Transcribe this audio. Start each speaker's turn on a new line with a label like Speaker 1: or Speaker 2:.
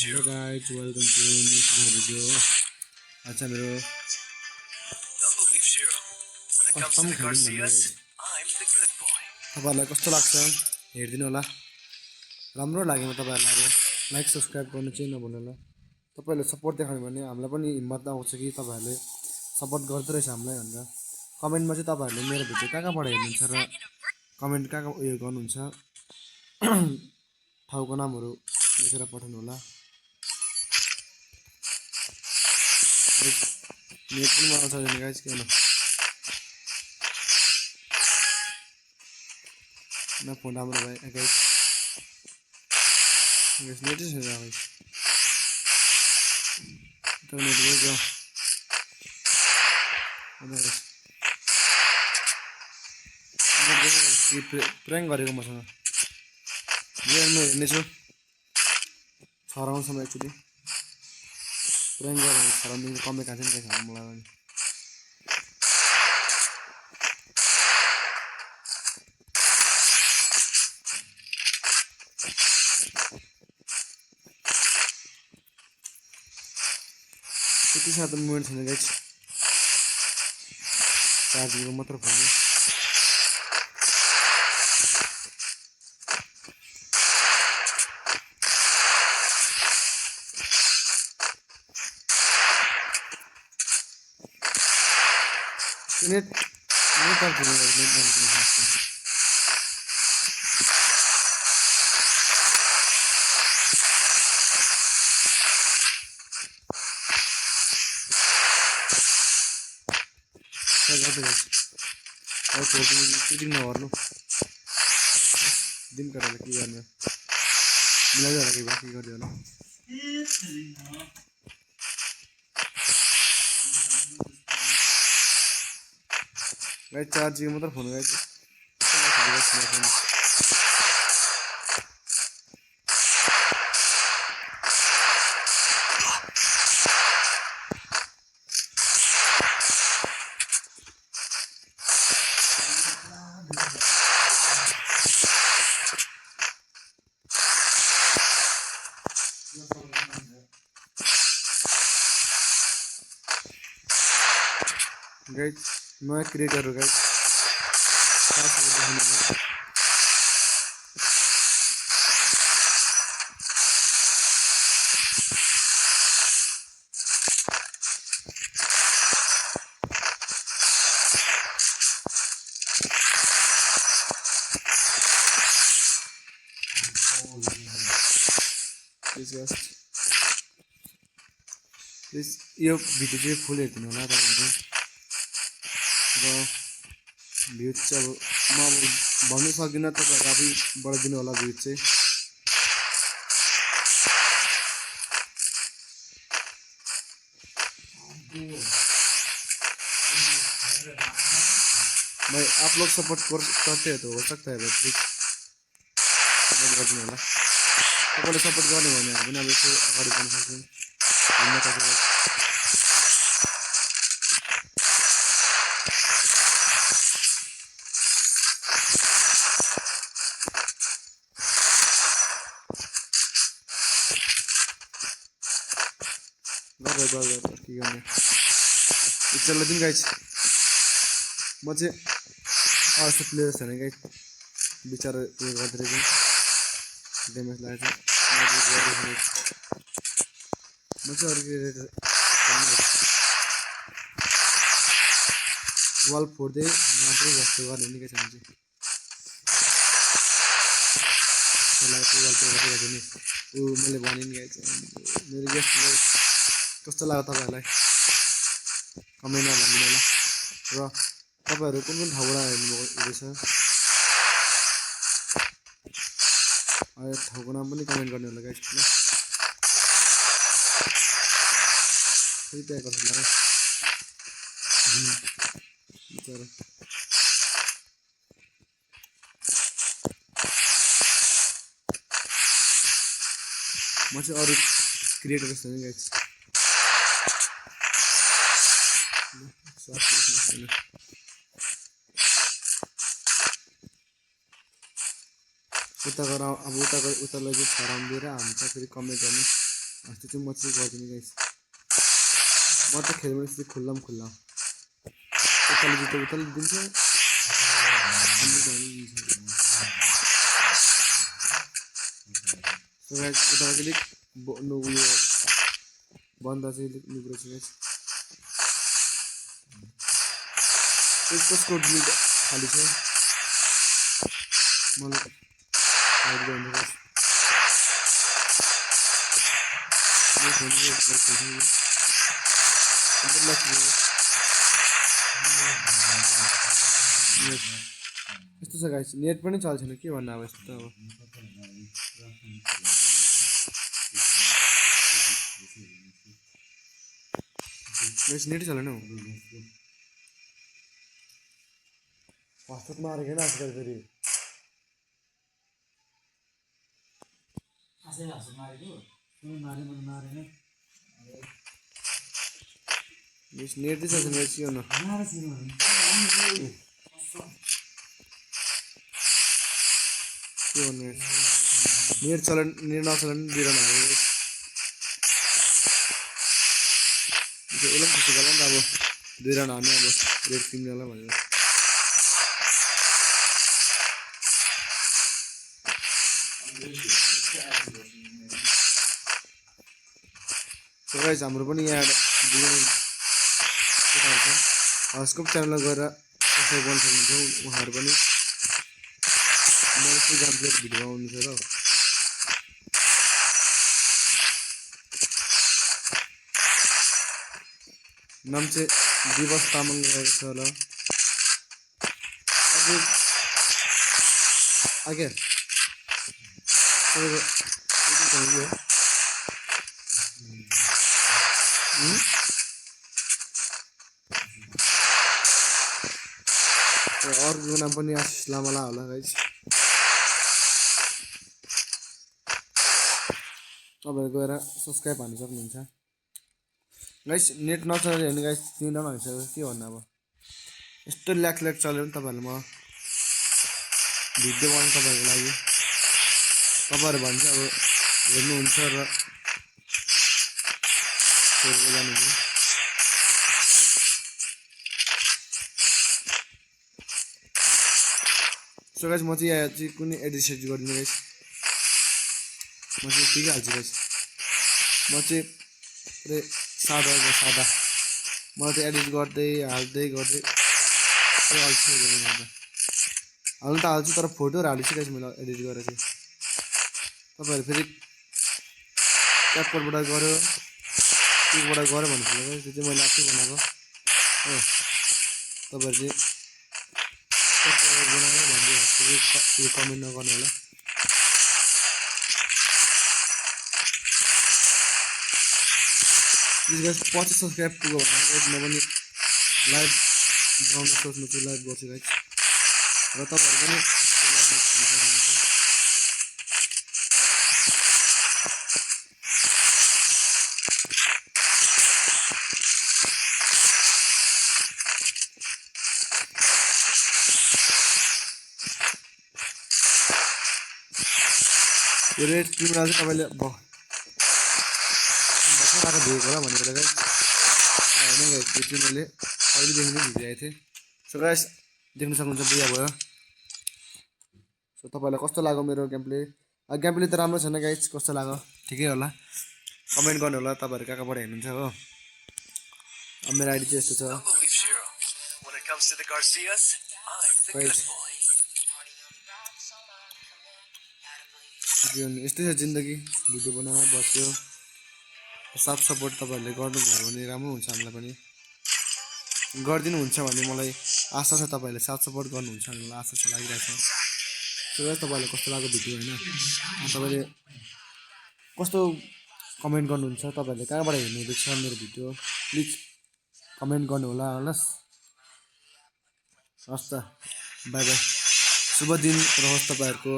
Speaker 1: Hello guys, welcome to new video. अच्छा मेरो custom खेल्नु भन्ने गाइस तपाईहरुलाई कस्तो लाग्छ हेर्दिनु होला राम्रो लाग्यो तपाईहरुलाई अब लाइक सब्स्क्राइब गर्नु चाहिँ नभुल्नु होला तपाईहरुले सपोर्ट देखाउनु भने हामीलाई पनि हिम्मत आउँछ कि तपाईहरुले सपोर्ट गर्दै रहेछ हामीलाई भनेर कमेन्टमा चाहिँ तपाईहरुले मेरो भिडियो कहाँबाट हेर्नुहुन्छ र कमेन्ट कहाँ उयो गर्नुहुन्छ ठाउँको नामहरु लेखेर पठाउनु होला नेट पनि मलाई छैन गाइस किन न फोन राम्रो भयो गाइस नेट छैन गाइस त नेट गयो प्र्याङ्क गरेको मसँग म हेर्नेछु हराउँछ म एकचोटि प्र्याङ्क गरेर हराउँदिनु कमै खान्छ नि खानु मलाई पनि त्यति साह्रो मोबाइल छैन गाइस चार्जिङको मात्र फोन नेट चार्जिङ चिटिङ नगर्नु दिन गरेर के गर्ने मिलाइदिएर के गरिदियो होला गाइस चार्जिङ मात्र फोन गाइस गाइस नयाँ क्रिएटर हो गाइस प्लिज यो भिडियो चाहिँ फुल हेर्दिनु होला तपाईहरु र भ्युज चाहिँ अब म भन्नु सक्दिनँ तपाईहरु आफै बढाइदिनु होला भ्युज चाहिँ मैं आप लोग सपोर्ट करते हैं तो हो सकता है प्लीज सपोर्ट गरिदिनु होला तपाईले सपोर्ट गर्ने भने पनि अब यसो अगाडि बढ्न सक्छौं हिम्मत आउँछ गर के गर्ने चल्ला दिन गाइस म चाहिँ अर्को प्लेयर छैन गाइस बिचारा उयो गर्दै रहेछ ड्यामेज लागेछ म चाहिँ अर्को वाल फोड्दै मात्रै जस्तो गर्ने नि गाइस हामी चाहिँ वाल फोड्दै नि मैले भने नि गाइस मेरो गेस्ट कस्तो लाग्यो तपाईहरुलाई कमेन्टमा भनिदिनु होला र तपाईहरु कुन कुन ठाउँबाट हेर्नुभएको रहेछ ठाउँको नाम पनि कमेन्ट गर्ने होला गाइस ल फेरि प्याक गर्छु ल बिचारा म चाहिँ अरु क्रिएटर जस्तो नि गाइस उता गएर अब उतालाई चाहिँ छराम दिएर हामी चाहिँ फेरि कमेन्ट गर्ने अस्ति चाहिँ म चाहिँ गर्दिनँ गाइस म त खेल्नु चाहिँ खुल्ला उताले जित्यो उताले दिन्छ सो गाइस उता अलिक उयो बन्द चाहिँ अलिक निक्लो छ गाइस त्यसको बिल्ड खाली छ मलाई हाइड गर्नु गाइस यस्तो छ गाइस नेट पनि चल्छ के भन्नु अब यस्तो अब गाइस नेट चलेन हौ हस्पिटल मारेको हैन आजकल फेरि
Speaker 2: आसे मारेको मारेन
Speaker 1: गाइस नेट चाहिँ चल्छ गाइस के गर्नु नेट नचलन बिरान हाल्यो यसलाई खुसी गर्ला नि त अब 2 रन हान्ने अब रेड टिमले होला भनेर सो गाइस हाम्रो पनि यहाँ हस्कोप च्यानलमा गएर सब्सक्राइब गर्न सक्नुहुन्छ उहाँहरू पनि मैले चाहिँ गाम प्लेट भिडियो आउनु छ र नाम चाहिँ दिवस तामाङ रहेको छ होला आगे अर्को नाम पनि आशिष लामाला होला गाइस तपाईहरु गएर सब्स्क्राइब हान्न सक्नुहुन्छ गाइस नेट नचल्यो भने गाइस तिमीलाई पनि भनिसक्यो के भन्नु अब यस्तो ल्याक चल्यो नि तपाईहरुले म भिडियो बनाउनु तपाईहरुको लागि तपाईहरु भन्छ अब हेर्नुहुन्छ र शेयर गर्नुहुन्छ सो गाइस म चाहिँ यहाँ चाहिँ कुनै एडिट सेट गर्दिनँ गाइस म चाहिँ ठिकै हाल्छु गाइस म चाहिँ पुरै सादा मलाई चाहिँ एडिट गर्दै हाल्दै हाल्नु त हाल्छु तर फोटोहरू हाल्छु गाइस मैले एडिट गरेर चाहिँ तपाईहरु फेरि क्यापकटबाट गऱ्यो भन्नु पर्यो गाइस त्यो चाहिँ मैले आफै बनाएको हो तपाईहरु चाहिँ बनाएर भन्दै कमेन्ट नगर्नु होला प्लिज गाइस 50 सब्स्क्राइब पुग्यो भने गाइस म पनि लाइभ बनाउन सोच्नु छु लाइभ गर्छु गाइस र तपाईहरु पनि यो रेड टिममा चाहिँ तपाईले भर्खर दिएको होला भनेर गाइस हैन गाइस त्यो चाहिँ मैले पहिलेदेखि नै भिडिआएको थिएँ सो गाइस देख्न सक्नुहुन्छ बुया भयो सो तपाईलाई कस्तो लाग्यो मेरो गेम प्ले त राम्रो छैन गाइस कस्तो लाग्यो ठिकै होला कमेन्ट गर्नु होला तपाईहरु कहाँबाट हेर्नुहुन्छ हो मेरो आइडी चाहिँ यस्तो छ यस्तै छ जिन्दगी भिडियो बनाएर बस्यो साथ सपोर्ट तपाईहरुले गर्नुभयो भने राम्रो हुन्छ हामीलाई पनि गर्दिनु हुन्छ भन्ने मलाई आशा छ तपाईहरुले साथ सपोर्ट गर्नुहुन्छ भन्ने मलाई आशा छ लागिरहेछ सो गाइस तपाईहरुलाई कस्तो लाग्यो भिडियो हैन तपाईले कस्तो कमेन्ट गर्नुहुन्छ तपाईहरुले कहाँबाट हेर्नु हुँदैछ मेरो भिडियो प्लिज कमेन्ट गर्नु होला हस् त बाइ बाइ शुभ दिन रहोस् तपाईहरुको